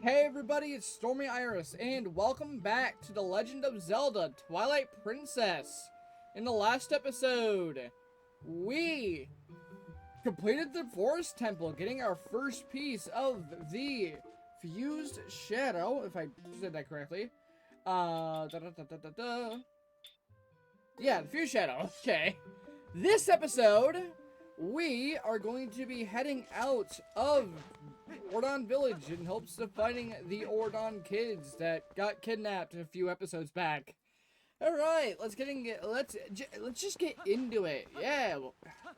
Hey everybody, it's Stormy Iris, and welcome back to The Legend of Zelda, Twilight Princess. In the last episode, we completed the Forest Temple, getting our first piece of the Fused Shadow, if I said that correctly. Yeah, the Fused Shadow, okay. This episode, we are going to be heading out of Ordon Village in hopes of finding the Ordon kids that got kidnapped a few episodes back. All right, let's just get into it. Yeah,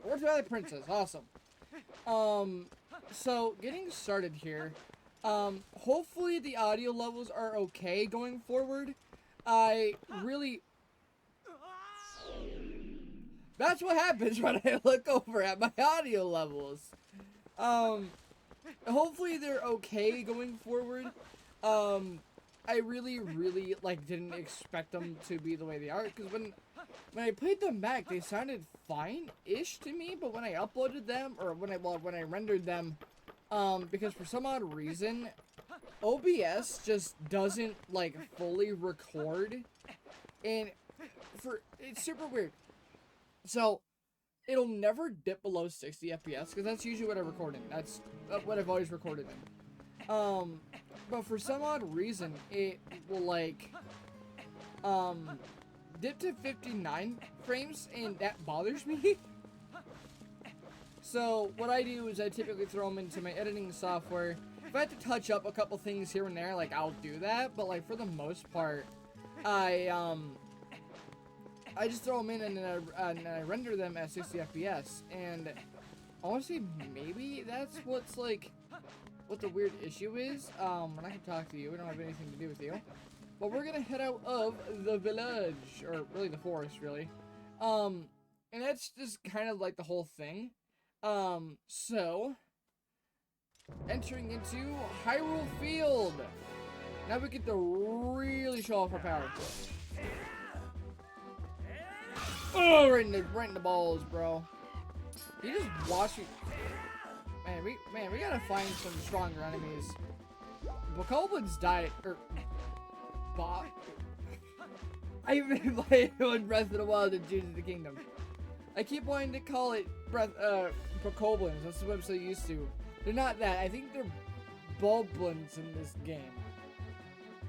we're Twilight Princess, awesome. So getting started here. Hopefully the audio levels are okay going forward. That's what happens when I look over at my audio levels. Hopefully they're okay going forward. I really didn't expect them to be the way they are, because when I played them back, they sounded fine-ish to me, but when I uploaded them, or when I rendered them, because for some odd reason, OBS just doesn't fully record, and it's super weird. So it'll never dip below 60 FPS, because that's usually what I record in. That's what I've always recorded in. But for some odd reason, it will, dip to 59 frames, and that bothers me. So, what I do is I typically throw them into my editing software. If I have to touch up a couple things here and there, I'll do that. But, for the most part, I just throw them in and then I render them at 60 FPS, and honestly, maybe that's what the weird issue is. We're not gonna talk to you, we don't have anything to do with you. But we're gonna head out of the village, or really the forest, really. And that's just kind of the whole thing. So, entering into Hyrule Field. Now we get to really show off our power. Oh, right in the balls, bro. You just watch me. Man, we gotta find some stronger enemies. Bokoblins died, I've been playing on Breath of the Wild and Tears of the Kingdom. I keep wanting to call it Bokoblins. That's what I'm so used to. They're not that. I think they're Bulblins in this game.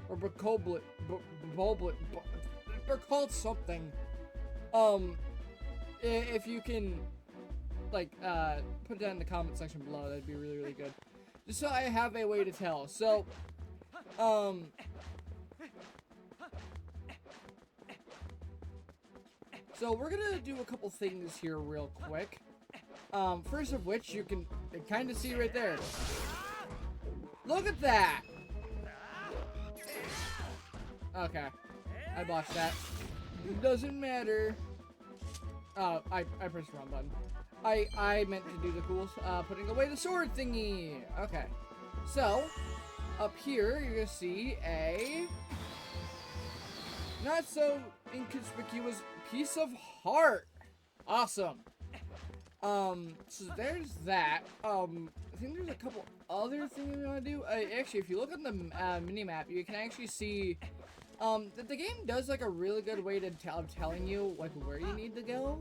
Or Bokoblin. They're called something. If you can, put it down in the comment section below, that'd be really, really good. Just so I have a way to tell. So, we're gonna do a couple things here real quick. First of which, you can kind of see right there. Look at that! Okay. I botched that. Doesn't matter. Oh, I pressed the wrong button. I meant to do the cool, putting away the sword thingy. Okay. So, up here, you're gonna see a not so inconspicuous piece of heart. Awesome. So there's that. I think there's a couple other things we want to do. Actually, if you look on the mini-map, you can actually see that the game does a really good way of telling you where you need to go,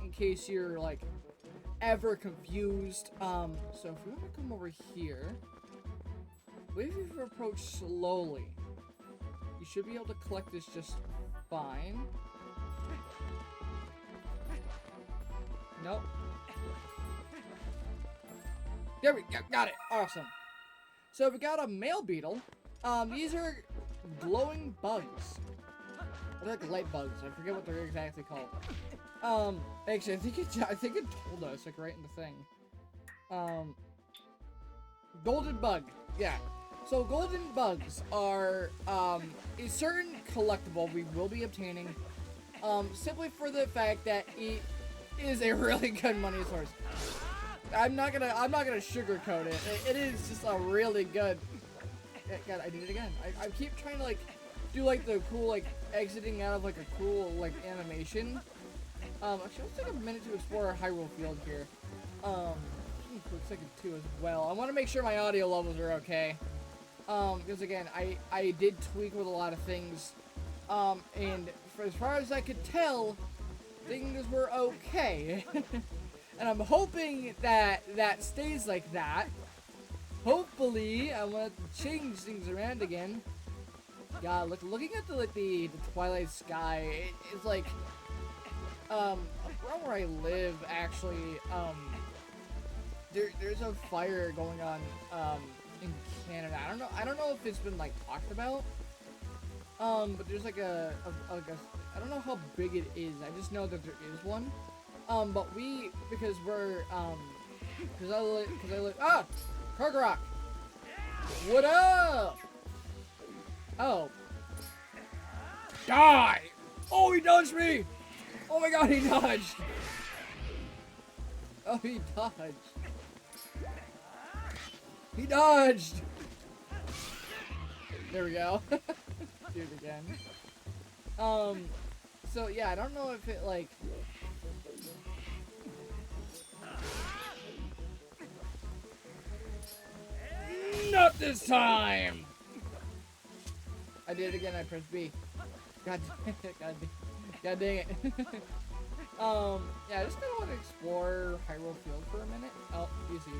in case you're ever confused. So if we want to come over here, if you approach slowly, you should be able to collect this just fine. Nope. There we go, got it, awesome. So we got a male beetle. These are glowing bugs. They're light bugs. I forget what they're exactly called. Actually, I think it told us right in the thing. Golden bug. Yeah. So golden bugs are a certain collectible we will be obtaining. Simply for the fact that it is a really good money source. I'm not gonna sugarcoat it. It is just a really good. God, I did it again. I keep trying to do the cool exiting out of a cool animation. Actually, let's take a minute to explore Hyrule Field here. For a second too as well. I want to make sure my audio levels are okay. Because again, I did tweak with a lot of things. And for as far as I could tell, things were okay. And I'm hoping that that stays like that. Hopefully, I want to change things around again. God, looking at the Twilight sky, it's like, around where I live, actually, there's a fire going on, in Canada. I don't know if it's been, like, talked about, but there's, like, I don't know how big it is. I just know that there is one, but because I live, Kargarok! What up? Oh. Die! Oh, he dodged me! Oh my god, he dodged! Oh, he dodged. He dodged! There we go. Do it again. So yeah, I don't know if it, like... Not this time! I did it again, I pressed B. God dang it, God dang it. Yeah, I just kinda want to explore Hyrule Field for a minute. Oh, he sees me.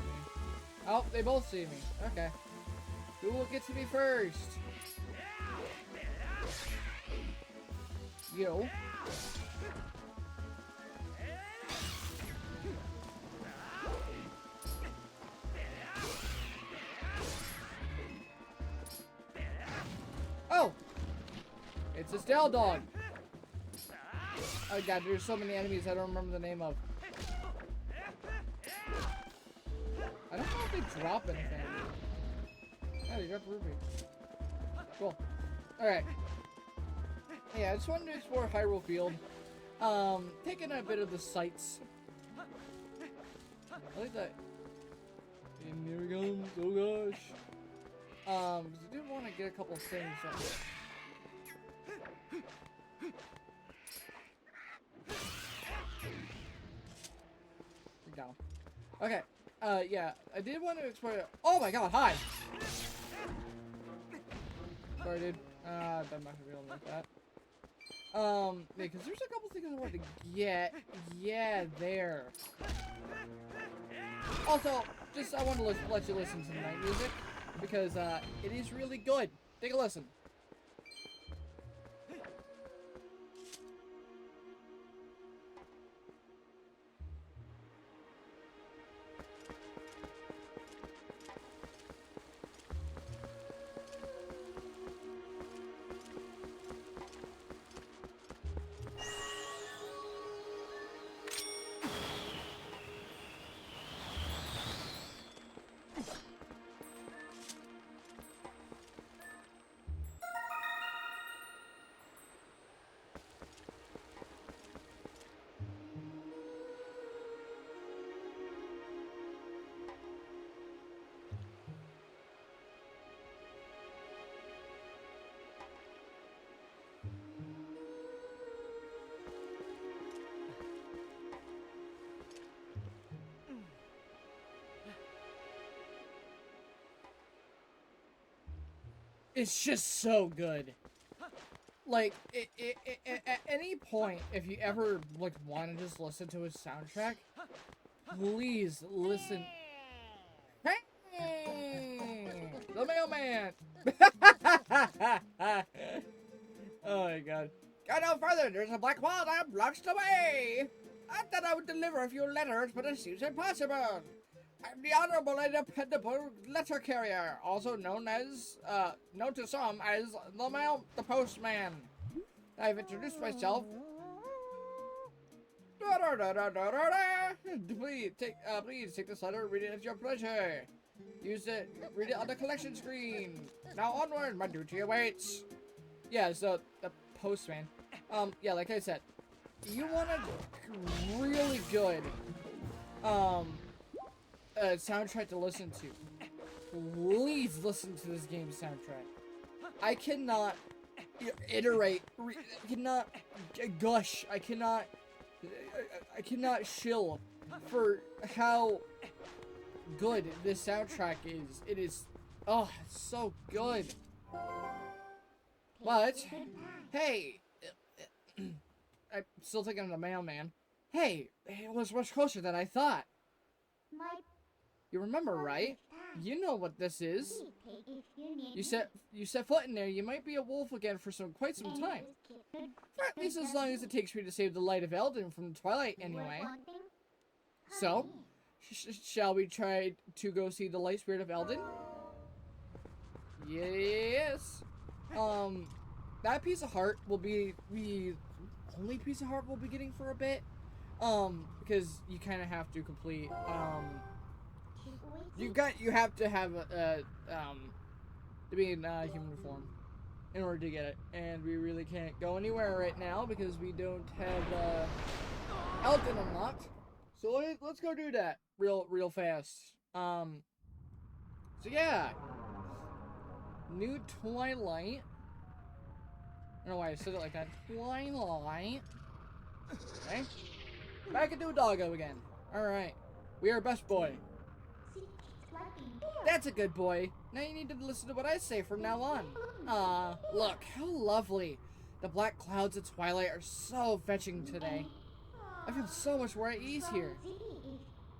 Oh, they both see me. Okay. Who will get to me first? You. Oh! It's a stale dog. Oh god, there's so many enemies I don't remember the name of. I don't know if they drop anything. Yeah, they drop Ruby. Cool. Alright. Yeah, I just wanted to explore Hyrule Field. Taking a bit of the sights. I like that. And here he comes. Oh gosh. I did want to get a couple things. Down. Okay. Yeah, I did want to explore. Oh my god, hi! Sorry, dude. I'm not gonna be able to make that. Yeah, because there's a couple things I wanted to get. Yeah, there. Also, just I want to let you listen to the night music because it is really good. Take a listen. It's just so good. Like, at any point, if you ever like want to just listen to his soundtrack, please listen. Hey, the mailman. Oh my god. Go no further. There's a black wall that blocks the way. I thought I would deliver a few letters, but it seems impossible. I'm the honorable and dependable letter carrier, also known to some as the postman. I've introduced myself. Please take this letter, read it at your pleasure. Use it, read it on the collection screen. Now onward, my duty awaits. Yeah, so the postman. Yeah, like I said, you want a really good, soundtrack to listen to. Please listen to this game's soundtrack. I cannot iterate, cannot gush, I cannot shill for how good this soundtrack is. It is Oh, it's so good. But, hey, I'm still thinking of the mailman. Hey, it was much closer than I thought. You remember, right? You know what this is. You set foot in there, you might be a wolf again for quite some time. For at least as long as it takes me to save the light of Eldin from the Twilight, anyway. So, shall we try to go see the light spirit of Eldin? Yes. That piece of heart will be the only piece of heart we'll be getting for a bit. Because you kind of have to complete, you have to have, to be in, human form in order to get it. And we really can't go anywhere right now because we don't have, Eldin unlocked. So let's go do that real fast. So yeah. New Twilight. I don't know why I said it like that. Twilight. Okay. Back into a doggo again. Alright. We are best boy. That's a good boy. Now you need to listen to what I say from now on. Look, how lovely. The black clouds of Twilight are so fetching today. I feel so much more at ease here.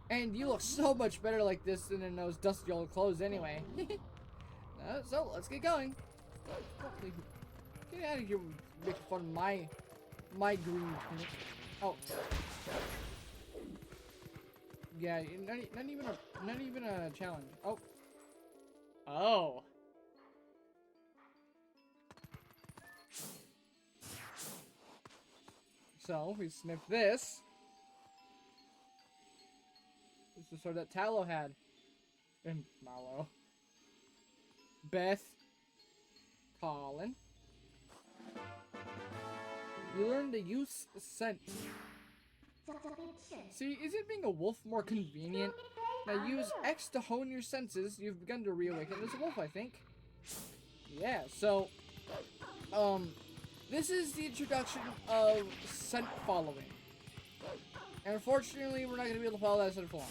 And you look so much better like this than in those dusty old clothes anyway. So, let's get going. Get out of here making fun of my green tunic. Oh. Yeah, not even a challenge. Oh. Oh. So, we sniff this. This is the sword that Tallow had. And Mallow. Beth. Colin. You learn to use scent. See, isn't being a wolf more convenient? Now use X to hone your senses. You've begun to reawaken as a wolf, I think. Yeah, so, this is the introduction of scent following. And unfortunately, we're not going to be able to follow that scent for long.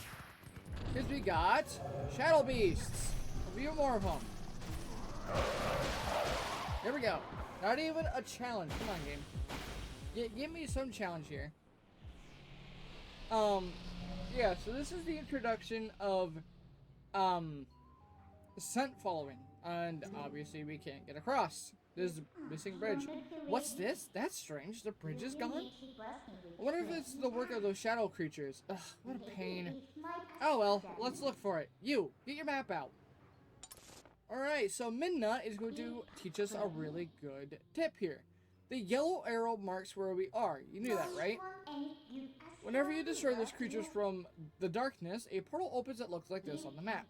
Because we got Shadow Beasts. A few more of them. Here we go. Not even a challenge. Come on, game. Give me some challenge here. Yeah, so this is the introduction of, scent following. And obviously we can't get across. There's a missing bridge. What's this? That's strange. The bridge is gone? I wonder if it's the work of those shadow creatures. Ugh, what a pain. Oh well, let's look for it. You, get your map out. Alright, so Minna is going to teach us a really good tip here. The yellow arrow marks where we are. You knew that, right? Whenever you destroy those creatures from the darkness, a portal opens that looks like this on the map.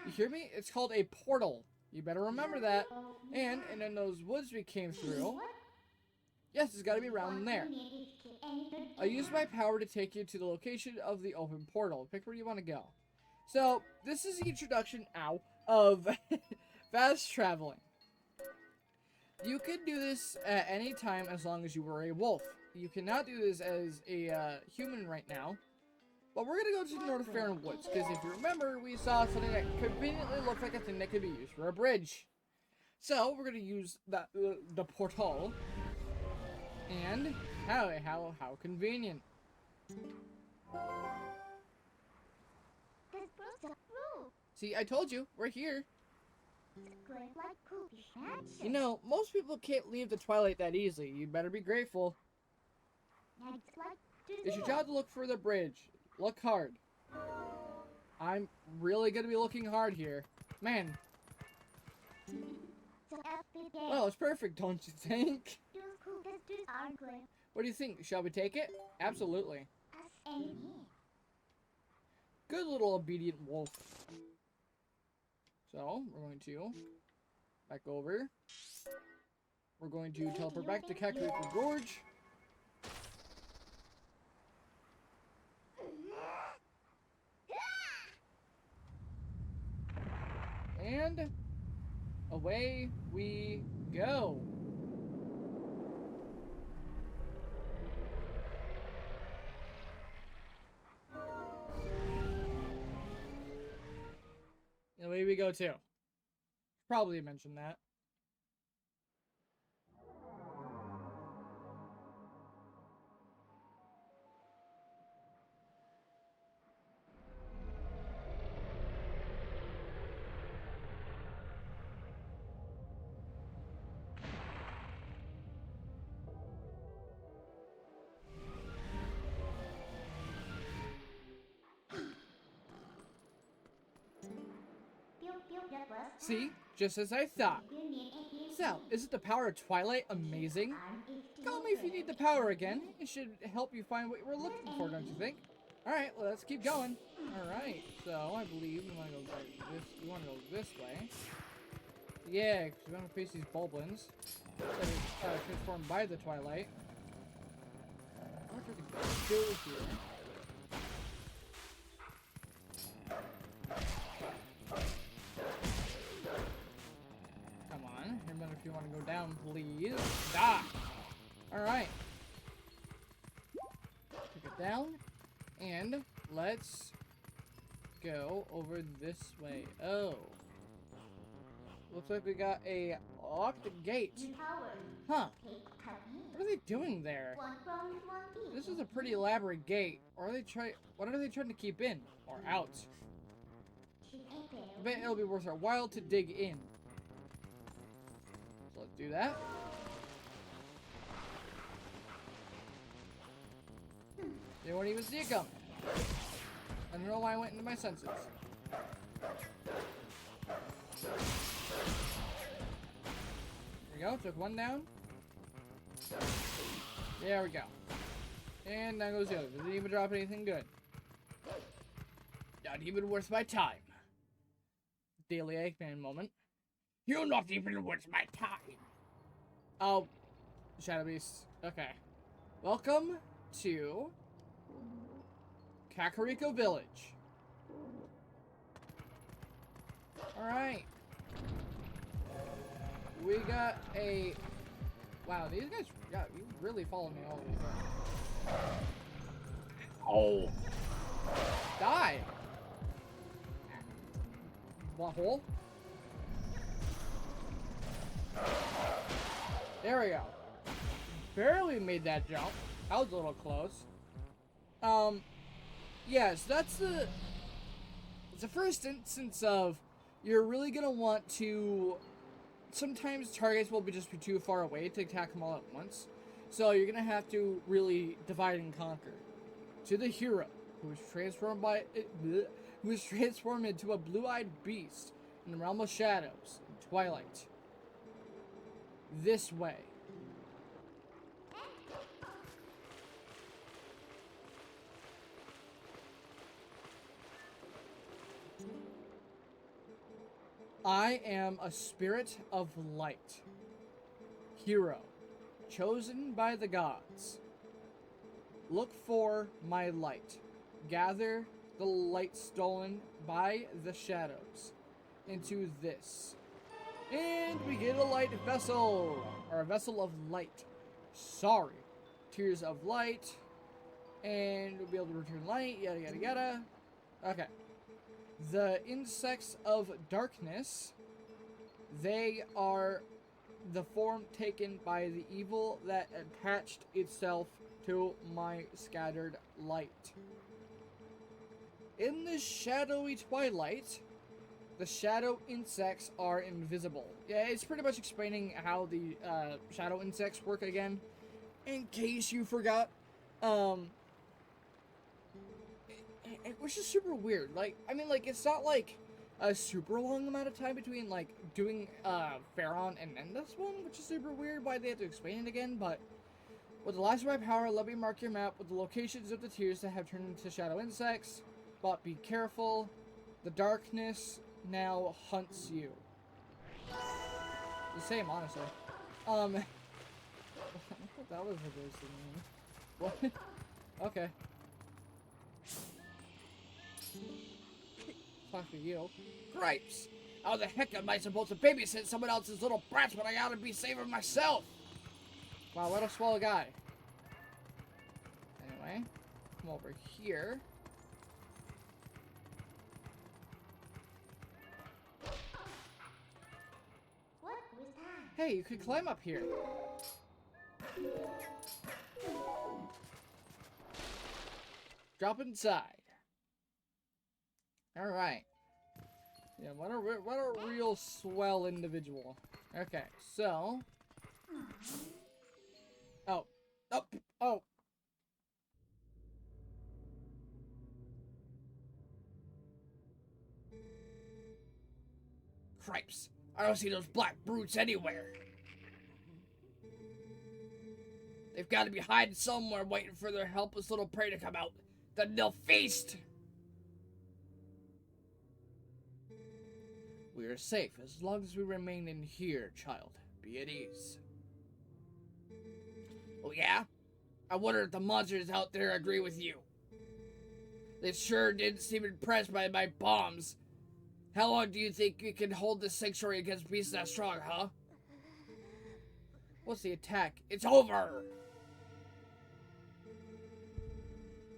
You hear me? It's called a portal. You better remember that. And in those woods we came through, yes, it's got to be around there. I used my power to take you to the location of the open portal. Pick where you want to go. So, this is the introduction, of fast traveling. You could do this at any time as long as you were a wolf. You cannot do this as a human right now. But we're going to go to the North Faron Woods, because if you remember, we saw something that conveniently looked like a thing that could be used for a bridge. So, we're going to use the portal. And, how convenient. See, I told you, we're here. You know, most people can't leave the Twilight that easily. You better be grateful. It's your job to look for the bridge. Look hard. I'm really gonna be looking hard here. Man. Well, it's perfect, don't you think? What do you think? Shall we take it? Absolutely. Good little obedient wolf. So, we're going to back over. We're going to teleport back to Kakariko Gorge. And away we go. And away we go too. Probably mentioned that. See? Just as I thought. So, isn't the power of Twilight amazing? Call me if you need the power again. It should help you find what you were looking for, don't you think? Alright, well, let's keep going. Alright, so I believe we want to go like this. We want to go this way. Yeah, because we want to face these Bulblins that are transformed by the Twilight. I wonder if we can go here. Come on, remember if you want to go down, please. Die! Alright. Take it down. And let's go over this way. Oh. Looks like we got a locked gate. Huh. What are they doing there? This is a pretty elaborate gate. Or are they what are they trying to keep in? Or out? I bet it'll be worth our while to dig in. So let's do that. They won't even see it coming. I don't know why I went into my senses. There we go, took one down. There we go. And now goes the other. Didn't even drop anything good. Not even worth my time. Daily Eggman moment. You're not even worth my time. Oh, Shadow Beast. Okay. Welcome to Kakariko Village. Alright. We got a... Wow, these guys... Yeah, you really follow me all the way. Oh. Die. Butthole. There we go. Barely made that jump. That was a little close. Yeah, so that's the first instance of you're really gonna want to. Sometimes targets will just be too far away to attack them all at once, so you're gonna have to really divide and conquer. To the hero who was transformed into a blue-eyed beast in the realm of shadows, in Twilight. This way. I am a spirit of light. Hero. Chosen by the gods. Look for my light. Gather the light stolen by the shadows into this. And we get a light vessel. Or a vessel of light. Sorry. Tears of light. And we'll be able to return light. Yada yada yada. Okay. The insects of darkness, they are the form taken by the evil that attached itself to my scattered light. In the shadowy twilight, the shadow insects are invisible. Yeah, it's pretty much explaining how the shadow insects work again, in case you forgot. Which is super weird. Like, I mean, like, it's not like a super long amount of time between, like, doing Pharaon and then this one, which is super weird why they have to explain it again, but with the last of my power, let me mark your map with the locations of the tears that have turned into shadow insects, but be careful, the darkness now hunts you. The same, honestly. What that was supposed to mean. What? Okay. Fuck you. Gripes! How the heck am I supposed to babysit someone else's little brats when I gotta be saving myself? Wow, what a swell guy. Anyway, come over here. Hey, you could climb up here. Drop inside. Alright. Yeah, what a real swell individual. Okay, so... Oh. Oh. Oh. Cripes. I don't see those black brutes anywhere. They've got to be hiding somewhere waiting for their helpless little prey to come out. Then they'll feast. We are safe as long as we remain in here, child. Be at ease. Oh yeah? I wonder if the monsters out there agree with you. They sure didn't seem impressed by my bombs. How long do you think you can hold this sanctuary against beasts that strong, huh? What's the attack? It's over!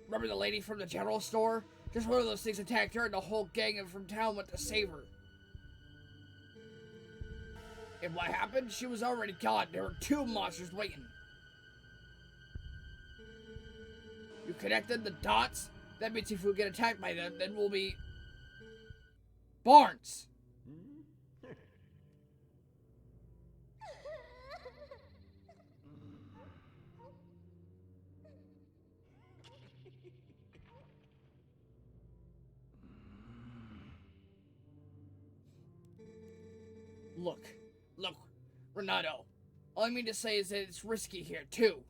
Remember the lady from the general store? Just one of those things attacked her and the whole gang from town went to save her. And what happened? She was already gone. There were 2 monsters waiting. You connected the dots? That means if we get attacked by them, then we'll be... Barnes! Look, Renato. All I mean to say is that it's risky here, too.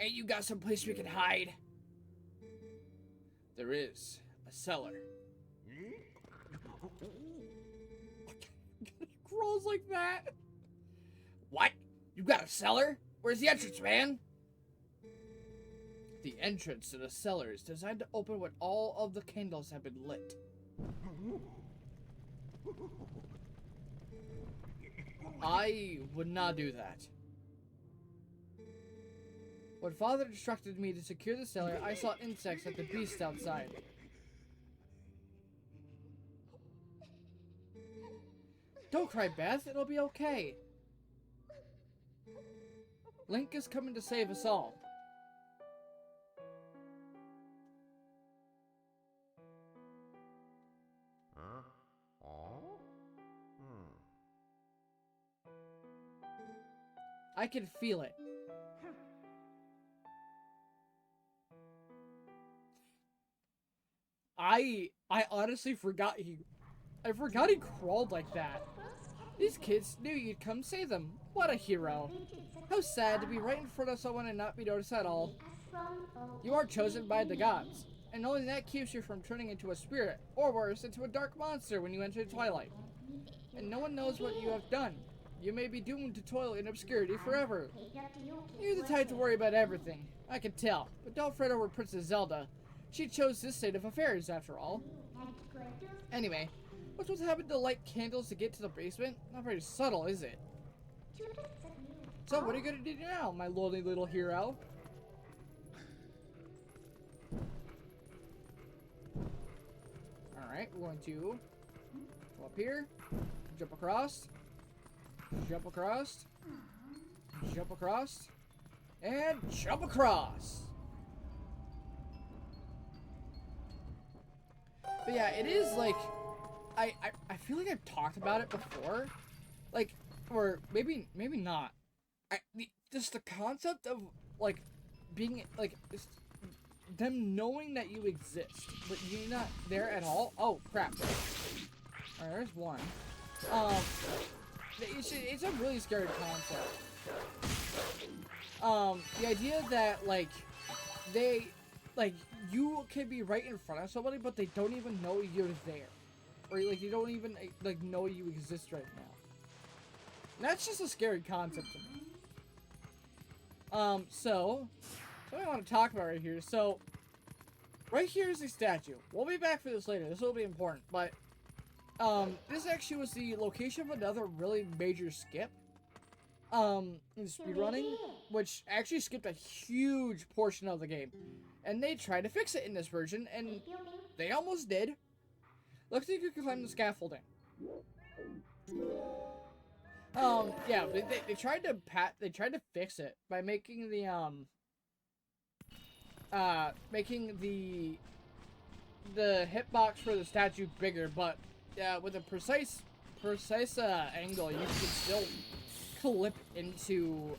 Ain't you got some place we can hide? There is. A cellar. Grows like that. What? You got a cellar? Where's the entrance, man? The entrance to the cellar is designed to open when all of the candles have been lit. I would not do that. When Father instructed me to secure the cellar, I saw insects like the beast outside. Don't cry, Beth. It'll be okay. Link is coming to save us all. I can feel it. I honestly forgot I forgot he crawled like that. These kids knew you'd come save them. What a hero. How sad to be right in front of someone and not be noticed at all. You are chosen by the gods, and only that keeps you from turning into a spirit, or worse, into a dark monster when you enter Twilight. And no one knows what you have done. You may be doomed to toil in obscurity forever. You're the type to worry about everything, I can tell, but don't fret over Princess Zelda. She chose this state of affairs, after all. Anyway, what's supposed to happen to light candles to get to the basement? Not very subtle, is it? So, what are you gonna do now, my lonely little hero? Alright, we're going to go up here, jump across, jump across, jump across, and jump across! But yeah, it is like, I feel like I've talked about it before, like, or maybe not. Just the concept of, like, being, like, them knowing that you exist, but you're not there at all. Oh, crap. Alright, there's one. It's a really scary concept. The idea that, like, you can be right in front of somebody, but they don't even know you're there. Or, like, you don't even, like, know you exist right now. And that's just a scary concept to me. So, something I want to talk about right here. So, right here is a statue. We'll be back for this later. This will be important. But, this actually was the location of another really major skip. In speedrunning, which actually skipped a huge portion of the game. And they tried to fix it in this version, and they almost did. Looks like you can climb the scaffolding. Yeah, they tried to fix it by making the hitbox for the statue bigger, but with a precise angle, you can still clip into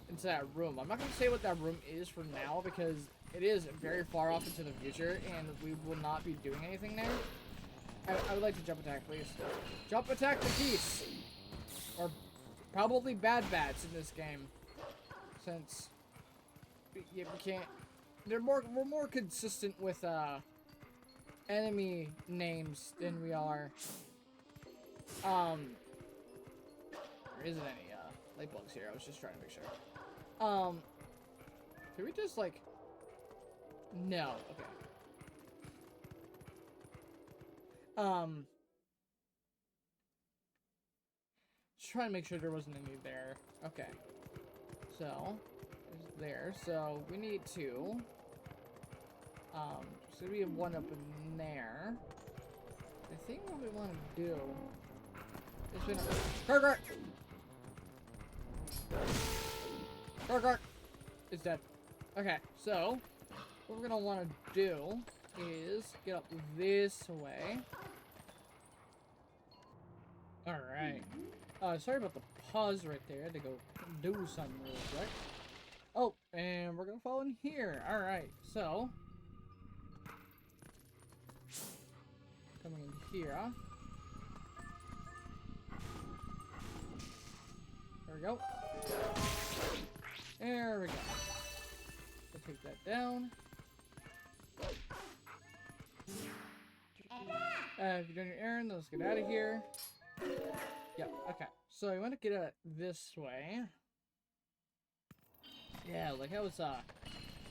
into that room. I'm not gonna say what that room is for now because it is very far off into the future, and we will not be doing anything there. I would like to jump attack, please. Jump attack the geese, or probably bad bats in this game, since we can't. We're more consistent with enemy names than we are. There isn't any light bugs here. I was just trying to make sure. Can we just like? No. Okay. Just trying to make sure there wasn't any there. Okay. So, there's there. So, we need to, so we have one up in there. I think what we want to do is Gargart is dead. Okay, so, what we're gonna want to do is get up this way. Alright. Sorry about the pause right there. I had to go do something real quick. Oh, and we're gonna fall in here. Alright, so. Coming in here. There we go. There we go. We'll take that down. If you're doing your errand, let's get out of here. Yep, okay. So you want to get out this way. Yeah, like I was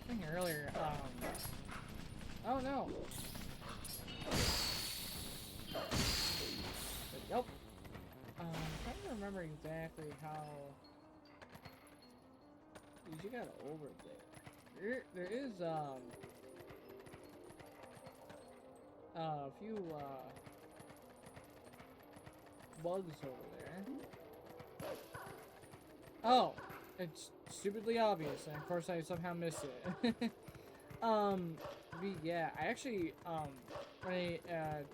thinking earlier, oh no. There we go. I'm trying to remember exactly how you got over there. There is a few bugs over there. Oh, it's stupidly obvious, and of course I somehow missed it. But yeah, I actually when I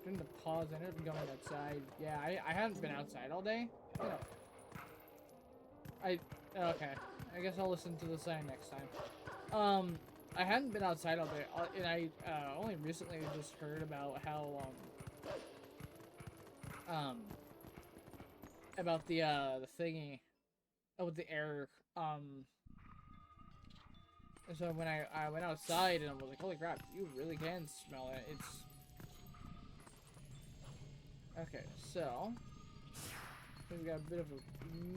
during the pause, I ended up going outside. Yeah, I hadn't been outside all day. You know, okay. I guess I'll listen to the sign next time. I hadn't been outside all day, and I only recently just heard about how about the thingy, with the air. So when I went outside and I was like, holy crap, you really can smell it. It's okay. So we've got a bit of a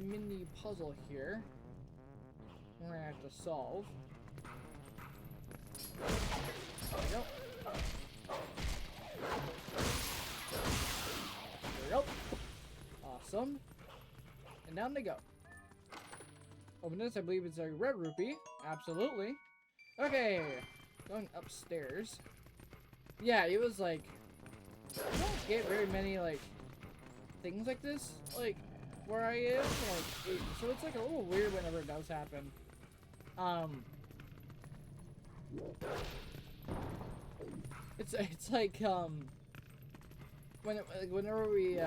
mini puzzle here. We're gonna have to solve. There we go. There we go. Awesome. And down they go. Open this, I believe it's a red rupee. Absolutely. Okay. Going upstairs. Yeah, it was like, I don't get very many, like, things like this, like, where I am. Like, so it's like a little weird whenever it does happen. It's like, whenever we,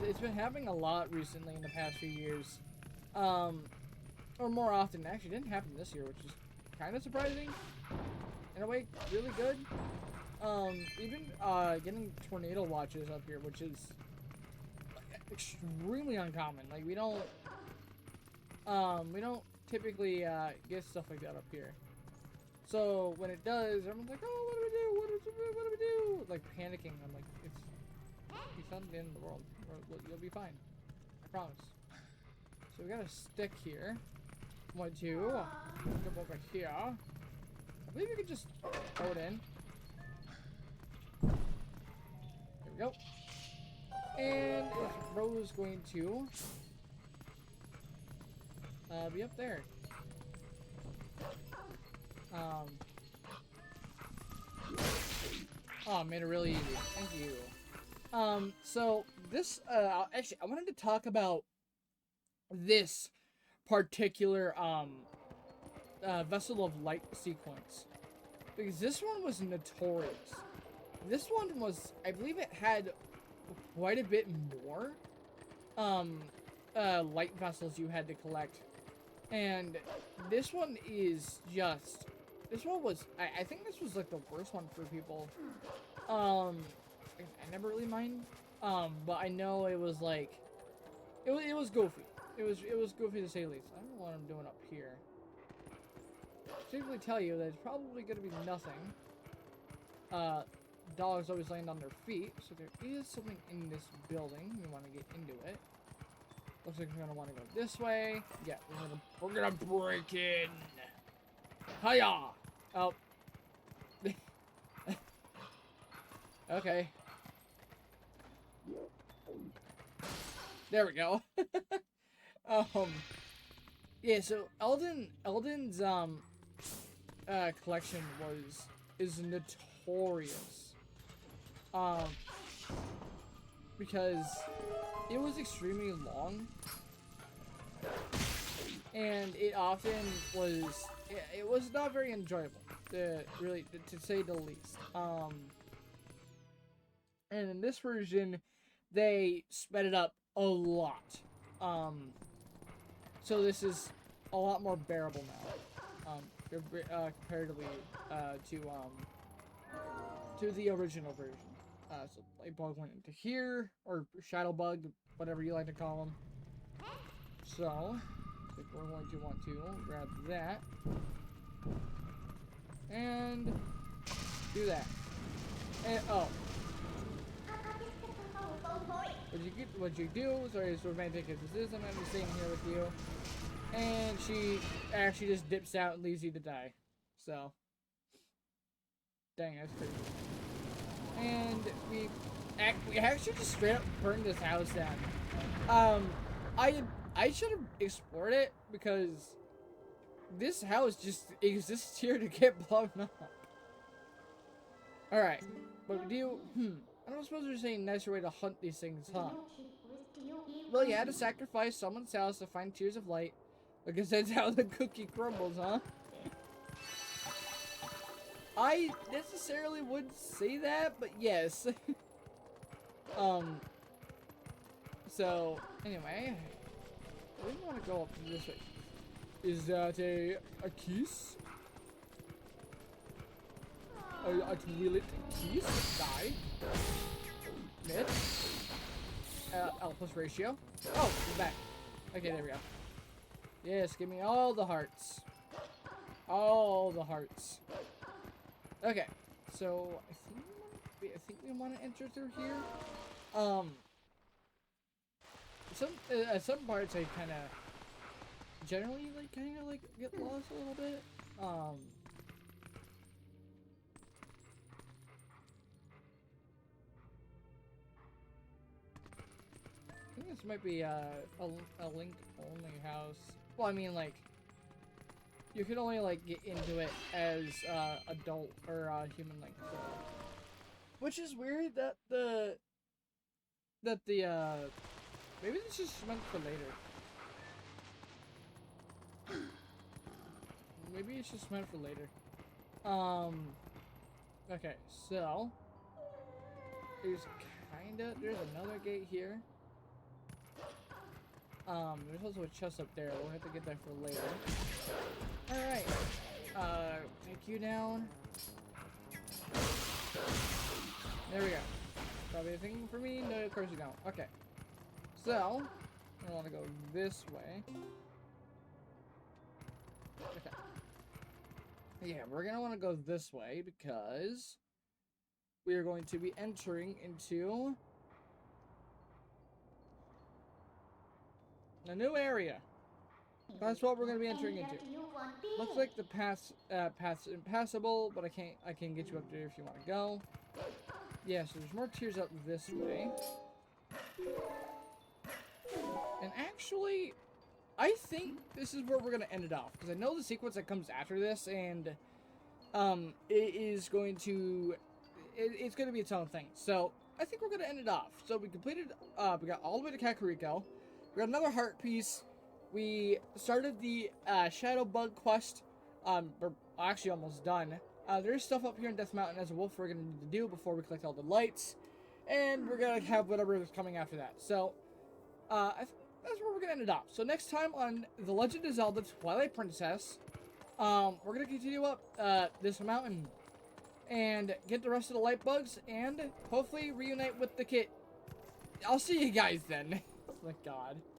it's been happening a lot recently in the past few years. Or more often. Actually, it didn't happen this year, which is kind of surprising. In a way, really good. Even, getting tornado watches up here, which is extremely uncommon. Like, we don't typically, get stuff like that up here. So, when it does, everyone's like, oh, what do we do? What do we do? Like, panicking. I'm like, it's not the end of the world. You'll be fine. I promise. So, we got a stick here. 1, 2. Come over here. I believe we could just throw it in. There we go. And Rose going to be up there. Oh, made it really easy. Thank you. So this, actually, I wanted to talk about this particular, Vessel of Light sequence. Because this one was notorious. This one was, I believe it had quite a bit more, light vessels you had to collect. And this one is just, this one was, I think this was like the worst one for people. I never really mind. But I know it was like, it was goofy. It was goofy to say the least. I don't know what I'm doing up here. Specifically tell you that it's probably going to be nothing. Dogs always land on their feet, so there is something in this building. We want to get into it. Looks like we're going to want to go this way. Yeah, we're gonna break in. Hiya! Oh. Okay. There we go. Yeah, so Eldin's, collection is notorious. Because it was extremely long, and it often was, it was not very enjoyable, to say the least. And in this version, they sped it up a lot. So this is a lot more bearable now, comparatively, to the original version. So Lightbug went into here, or Shadowbug, whatever you like to call them. So, we're going to want to grab that, and do that. And, oh. What you do, sorry, as romantic as this is, I'm going to be staying here with you. And she actually just dips out and leaves you to die. So, dang, that's crazy. And we actually just straight up burned this house down. I should have explored it, because this house just exists here to get blown up. Alright, but do you, I don't suppose there's any nicer way to hunt these things, huh? Well, you had to sacrifice someone's house to find tears of light, because that's how the cookie crumbles, huh? I necessarily wouldn't say that, but yes. So, anyway, we want to go up this way. Is that a kiss? A toilet kiss? Die. Mid. L plus ratio. Oh, he's back. Okay, there we go. Yes, give me all the hearts. All the hearts. Okay, so I think we want to enter through here. Some parts I kind of generally get lost a little bit. I think this might be a Link only house. Well, I mean, like, you can only get into it as adult or human Link. So. Which is weird that the maybe this is meant for later. Maybe it's just meant for later. Okay, so there's another gate here. There's also a chest up there. We'll have to get that for later. Alright. Take you down. There we go. Probably a thing for me? No, of course you don't. Okay. So, I want to go this way. Okay. Yeah, we're going to want to go this way because we are going to be entering into a new area. That's what we're going to be entering into. Looks like the path's impassable, but I can get you up there if you want to go. Yeah, so there's more tiers up this way. And actually, I think this is where we're going to end it off, because I know the sequence that comes after this, and it is going to, it's going to be its own thing. So, I think we're gonna end it off. So we completed, we got all the way to Kakariko. We got another heart piece. We started the Shadow Bug quest. We're actually almost done. There's stuff up here in Death Mountain as a wolf we're gonna need to do before we collect all the lights. And we're gonna have whatever is coming after that. So, that's where we're gonna end it off. So next time on The Legend of Zelda Twilight Princess, we're gonna continue up this mountain and get the rest of the light bugs and hopefully reunite with the kit. I'll see you guys then. Oh my god.